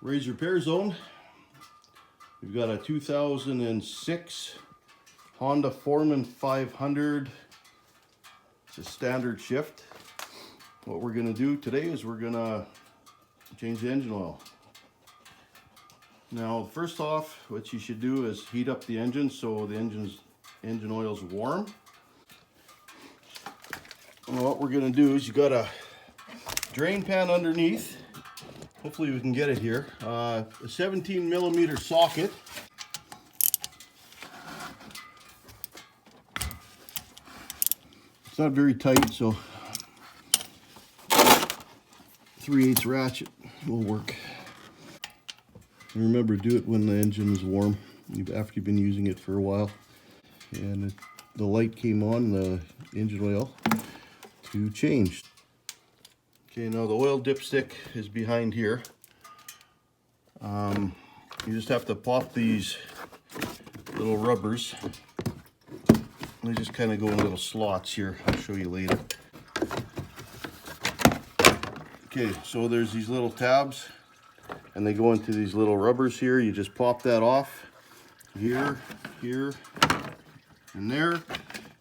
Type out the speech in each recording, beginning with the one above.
Raise Repair Zone. We've got a 2006 Honda Foreman 500. It's a standard shift. What we're going to do today is we're going to change the engine oil. Now, first off, what you should do is heat up the engine so the engine oil is warm. And what we're going to do is you got a drain pan underneath. Hopefully we can get it here. A 17 millimeter socket. It's not very tight, so 3/8 ratchet will work. And remember, do it when the engine is warm, after you've been using it for a while. And the light came on, the engine oil, to change. Okay, now the oil dipstick is behind here. You just have to pop these little rubbers. They just kind of go in little slots here. I'll show you later. Okay, so there's these little tabs and they go into these little rubbers here. You just pop that off here, here, and there.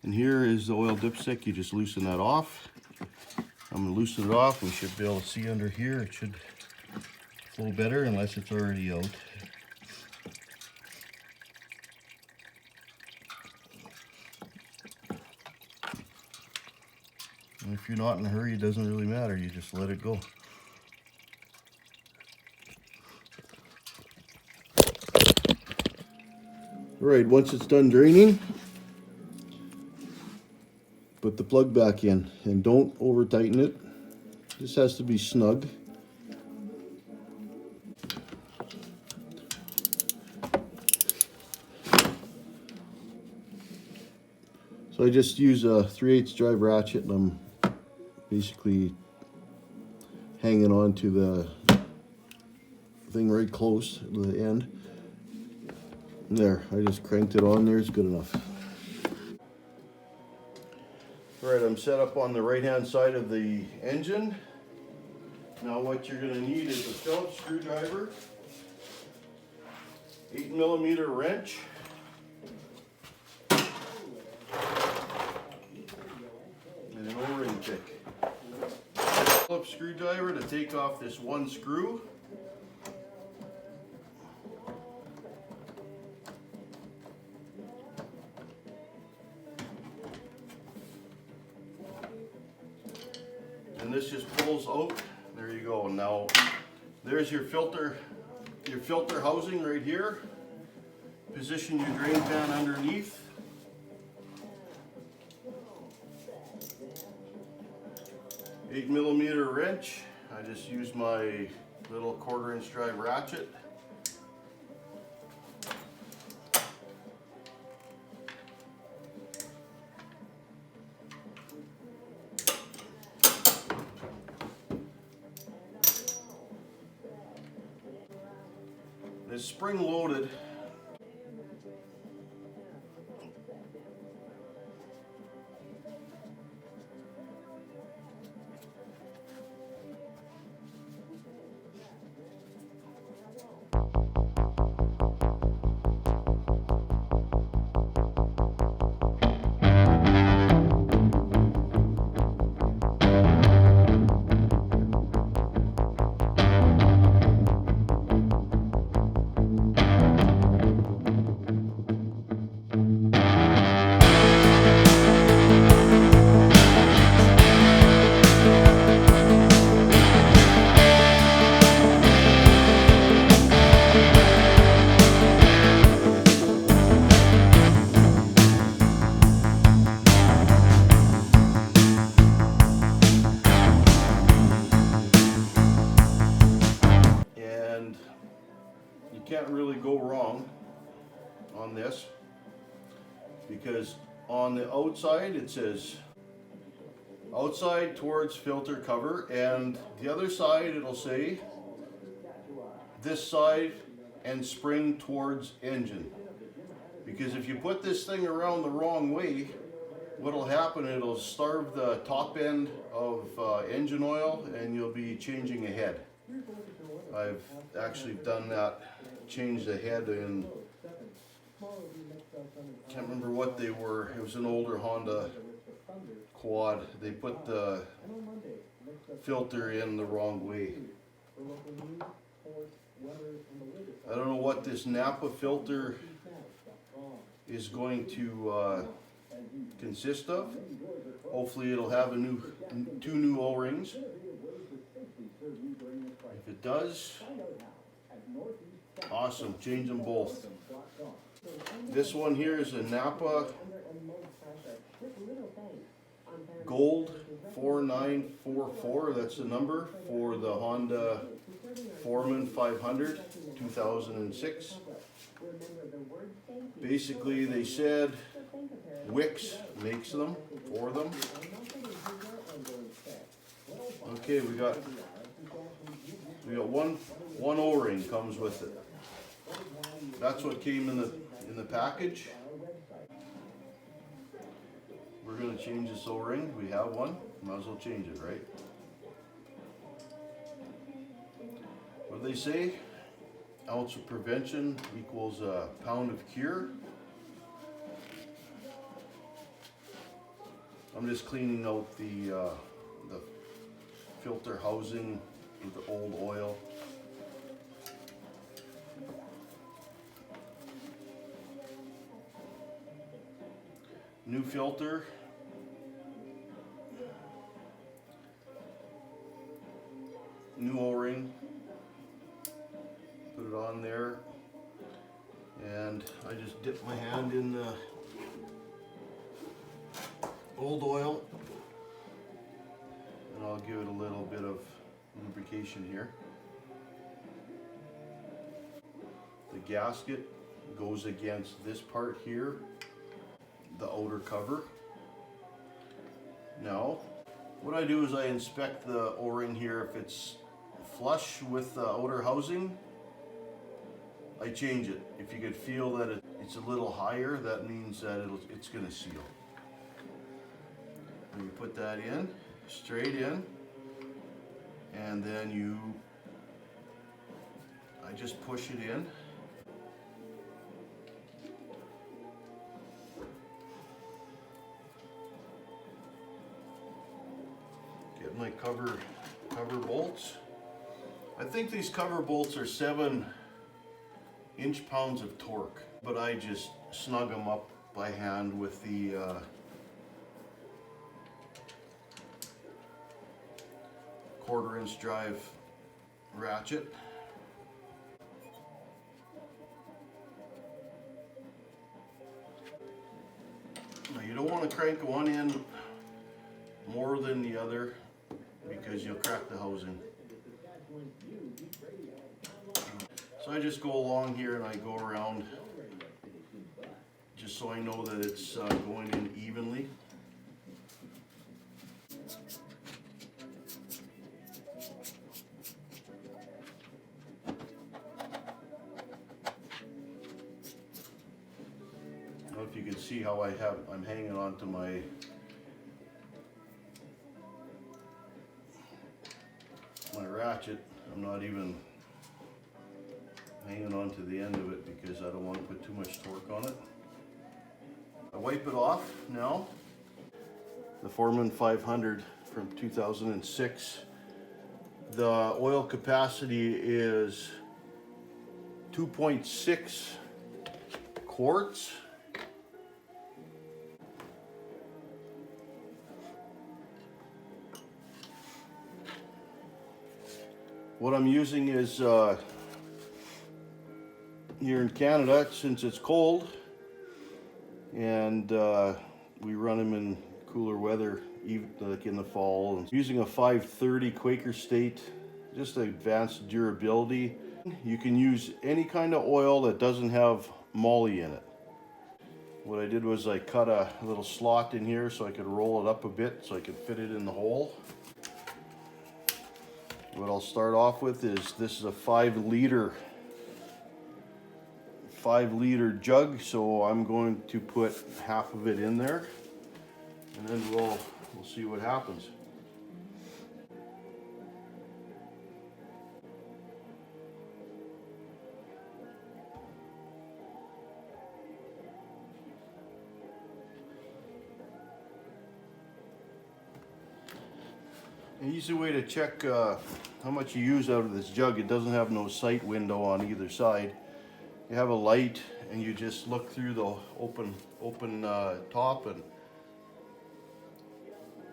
And here is the oil dipstick. You just loosen that off. I'm going to loosen it off. We should be able to see under here. It should flow better unless it's already out. And if you're not in a hurry, it doesn't really matter. You just let it go. All right, once it's done draining, put the plug back in and don't over tighten it. This has to be snug. So I just use a 3/8 drive ratchet and I'm basically hanging on to the thing right close to the end. And there, I just cranked it on there, it's good enough. Alright, I'm set up on the right hand side of the engine. Now what you're going to need is a Phillips screwdriver, 8 millimeter wrench, and an O-ring pick. Phillips screwdriver to take off this one screw. And this just pulls out. There you go. Now there's your filter housing right here. Position your drain pan underneath. Eight millimeter wrench. I just use my little 1/4 drive ratchet. It's spring loaded. Can't really go wrong on this because on the outside it says outside towards filter cover, and the other side it'll say this side and spring towards engine. Because if you put this thing around the wrong way, what'll happen, it'll starve the top end of engine oil and you'll be changing a head. I've actually done that, changed the head in, can't remember what they were, it was an older Honda quad. They put the filter in the wrong way. I don't know what this Napa filter is going to consist of. Hopefully it'll have two new O-rings. If it does, awesome, change them both. This one here is a Napa Gold 4944, that's the number for the Honda Foreman 500 2006. Basically they said Wix makes them for them. Okay, we got one O-ring comes with it. That's what came in the package. We're going to change this O-ring. We have one. Might as well change it, right? What do they say? Ounce of prevention equals a pound of cure. I'm just cleaning out the filter housing with the old oil. New filter. New O-ring. Put it on there. And I just dip my hand in the old oil. And I'll give it a little bit of lubrication here. The gasket goes against this part here, the outer cover. Now, what I do is I inspect the O-ring here. If it's flush with the outer housing, I change it. If you could feel that it's a little higher, that means that it's going to seal. And you put that in, straight in, and then I just push it in. Get my cover bolts. I think these cover bolts are 7 inch-pounds of torque, but I just snug them up by hand with the quarter-inch drive ratchet. Now you don't want to crank one in more than the other because you'll crack the housing. So I just go along here and I go around just so I know that it's going in evenly. I don't know if you can see how I'm hanging on to my ratchet. I'm not even hanging on to the end of it because I don't want to put too much torque on it. I wipe it off now. The Foreman 500 from 2006. The oil capacity is 2.6 quarts. What I'm using is here in Canada, since it's cold and we run them in cooler weather, even like in the fall. And using a 530 Quaker State, just advanced durability. You can use any kind of oil that doesn't have moly in it. What I did was I cut a little slot in here so I could roll it up a bit so I could fit it in the hole. What I'll start off with is, this is a 5 liter jug, so I'm going to put half of it in there, and then we'll see what happens. An easy way to check how much you use out of this jug, it doesn't have no sight window on either side. You have a light and you just look through the open top and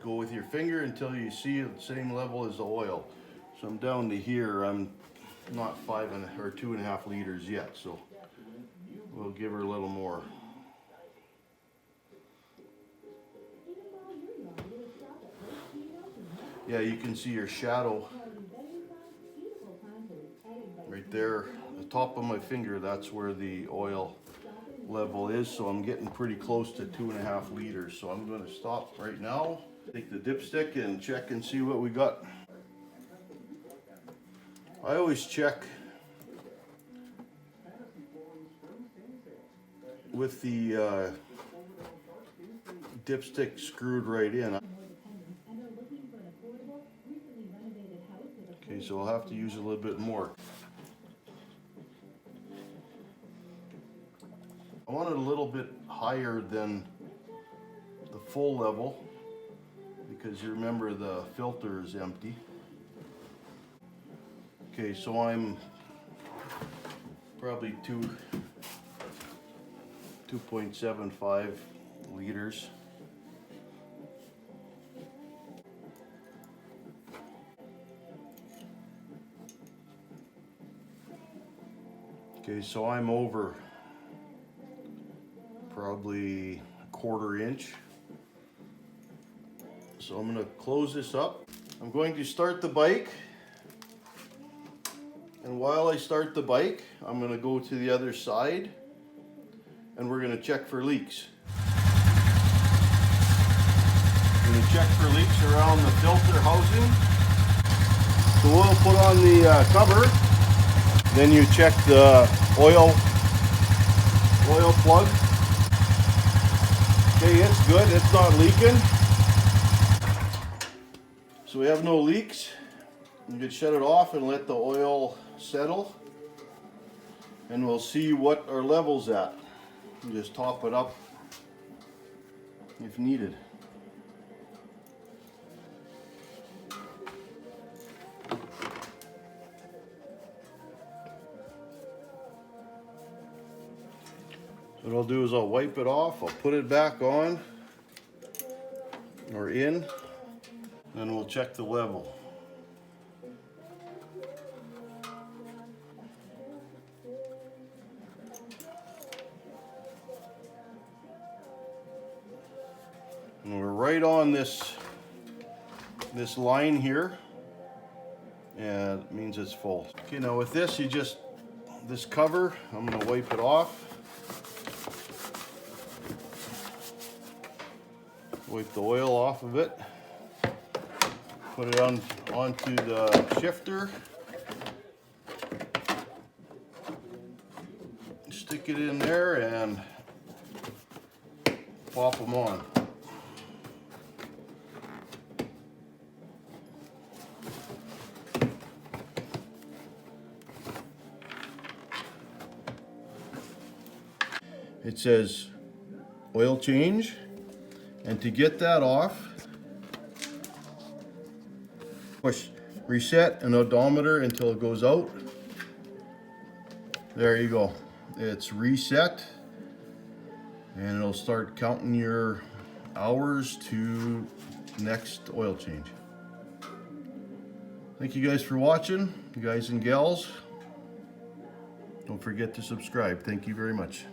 go with your finger until you see the same level as the oil. So I'm down to here. I'm not 2.5 liters yet, so we'll give her a little more. Yeah, you can see your shadow right there. The top of my finger, that's where the oil level is. So I'm getting pretty close to 2.5 liters. So I'm going to stop right now, take the dipstick and check and see what we got. I always check with the dipstick screwed right in. Okay, so I'll have to use a little bit more. I want it a little bit higher than the full level because you remember the filter is empty. Okay, so I'm probably 2.75 liters. Okay, so I'm over probably 1/4 inch. So I'm going to close this up. I'm going to start the bike. And while I start the bike, I'm going to go to the other side and we're going to check for leaks. I'm going to check for leaks around the filter housing. So we'll put on the cover. Then you check the oil plug. Okay, it's good. It's not leaking. So we have no leaks. You can shut it off and let the oil settle. And we'll see what our level's at. And just top it up if needed. What I'll do is I'll wipe it off, I'll put it back on or in, then we'll check the level. And we're right on this line here, and it means it's full. Okay, now with this, this cover, I'm going to wipe it off. Wipe the oil off of it, put it onto the shifter, stick it in there and pop them on. It says oil change. And to get that off, push reset an odometer until it goes out. There you go. It's reset. And it'll start counting your hours to next oil change. Thank you guys for watching, you guys and gals. Don't forget to subscribe. Thank you very much.